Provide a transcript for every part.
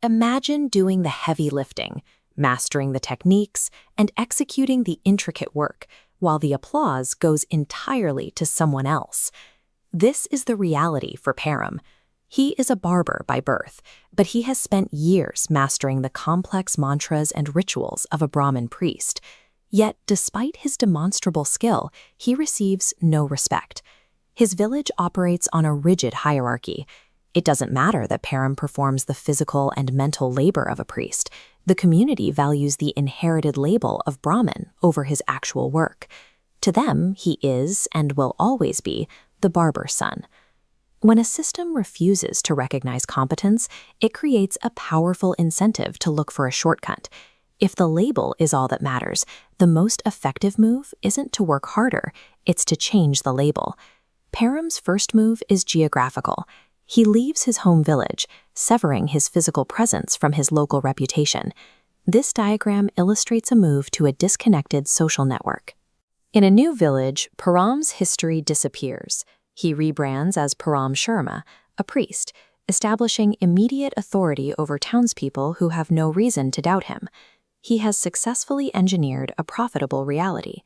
Imagine doing the heavy lifting, mastering the techniques, and executing the intricate work, while the applause goes entirely to someone else. This is the reality for Param. He is a barber by birth, but he has spent years mastering the complex mantras and rituals of a Brahmin priest. Yet, despite his demonstrable skill, he receives no respect. His village operates on a rigid hierarchy. It doesn't matter that Param performs the physical and mental labor of a priest. The community values the inherited label of Brahmin over his actual work. To them, he is, and will always be, the barber's son. When a system refuses to recognize competence, it creates a powerful incentive to look for a shortcut. If the label is all that matters, the most effective move isn't to work harder, it's to change the label. Param's first move is geographical. He leaves his home village, severing his physical presence from his local reputation. This diagram illustrates a move to a disconnected social network. In a new village, Param's history disappears. He rebrands as Param Sharma, a priest, establishing immediate authority over townspeople who have no reason to doubt him. He has successfully engineered a profitable reality.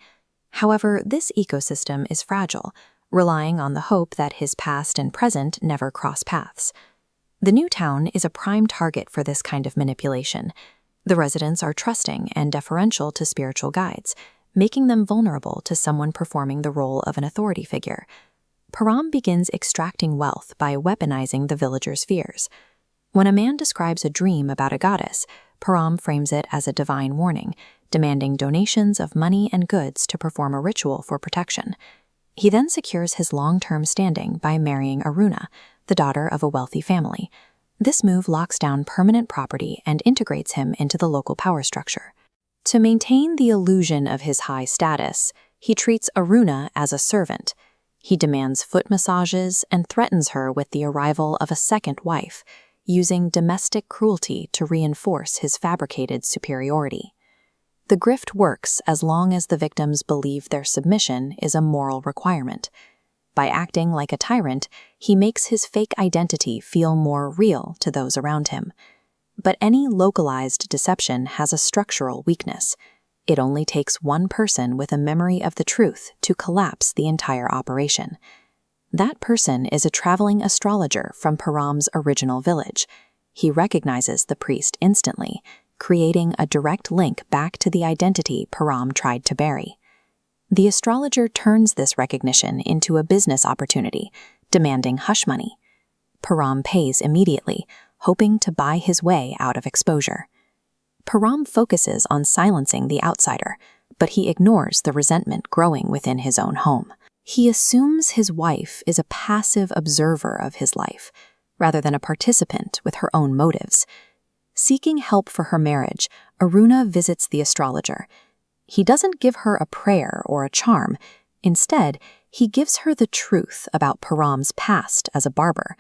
However, this ecosystem is fragile, relying on the hope that his past and present never cross paths. The new town is a prime target for this kind of manipulation. The residents are trusting and deferential to spiritual guides, making them vulnerable to someone performing the role of an authority figure. Param begins extracting wealth by weaponizing the villagers' fears. When a man describes a dream about a goddess, Param frames it as a divine warning, demanding donations of money and goods to perform a ritual for protection. He then secures his long-term standing by marrying Aruna, the daughter of a wealthy family. This move locks down permanent property and integrates him into the local power structure. To maintain the illusion of his high status, he treats Aruna as a servant. He demands foot massages and threatens her with the arrival of a second wife, using domestic cruelty to reinforce his fabricated superiority. The grift works as long as the victims believe their submission is a moral requirement. By acting like a tyrant, he makes his fake identity feel more real to those around him. But any localized deception has a structural weakness. It only takes one person with a memory of the truth to collapse the entire operation. That person is a traveling astrologer from Param's original village. He recognizes the priest instantly, creating a direct link back to the identity Param tried to bury. The astrologer turns this recognition into a business opportunity, demanding hush money. Param pays immediately, hoping to buy his way out of exposure. Param focuses on silencing the outsider, but he ignores the resentment growing within his own home. He assumes his wife is a passive observer of his life, rather than a participant with her own motives. Seeking help for her marriage, Aruna visits the astrologer. He doesn't give her a prayer or a charm. Instead, he gives her the truth about Param's past as a barber.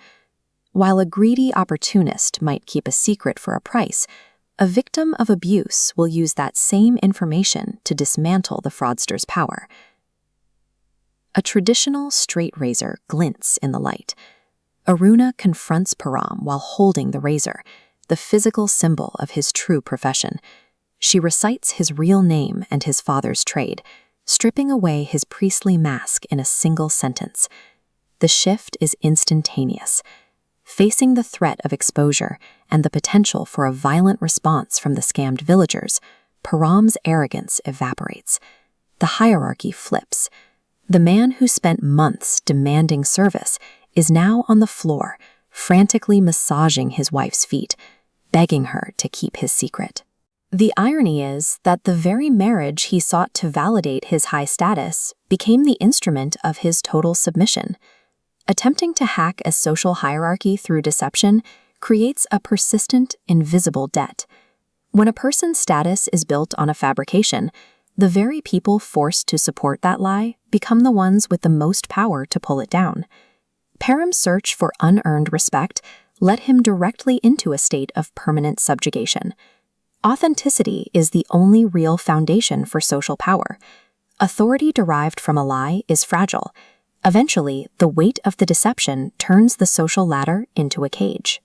While a greedy opportunist might keep a secret for a price, a victim of abuse will use that same information to dismantle the fraudster's power. A traditional straight razor glints in the light. Aruna confronts Param while holding the razor, the physical symbol of his true profession. She recites his real name and his father's trade, stripping away his priestly mask in a single sentence. The shift is instantaneous. Facing the threat of exposure and the potential for a violent response from the scammed villagers, Param's arrogance evaporates. The hierarchy flips. The man who spent months demanding service is now on the floor, frantically massaging his wife's feet, begging her to keep his secret. The irony is that the very marriage he sought to validate his high status became the instrument of his total submission. Attempting to hack a social hierarchy through deception creates a persistent, invisible debt. When a person's status is built on a fabrication, the very people forced to support that lie become the ones with the most power to pull it down. Param's search for unearned respect led him directly into a state of permanent subjugation. Authenticity is the only real foundation for social power. Authority derived from a lie is fragile. Eventually, the weight of the deception turns the social ladder into a cage.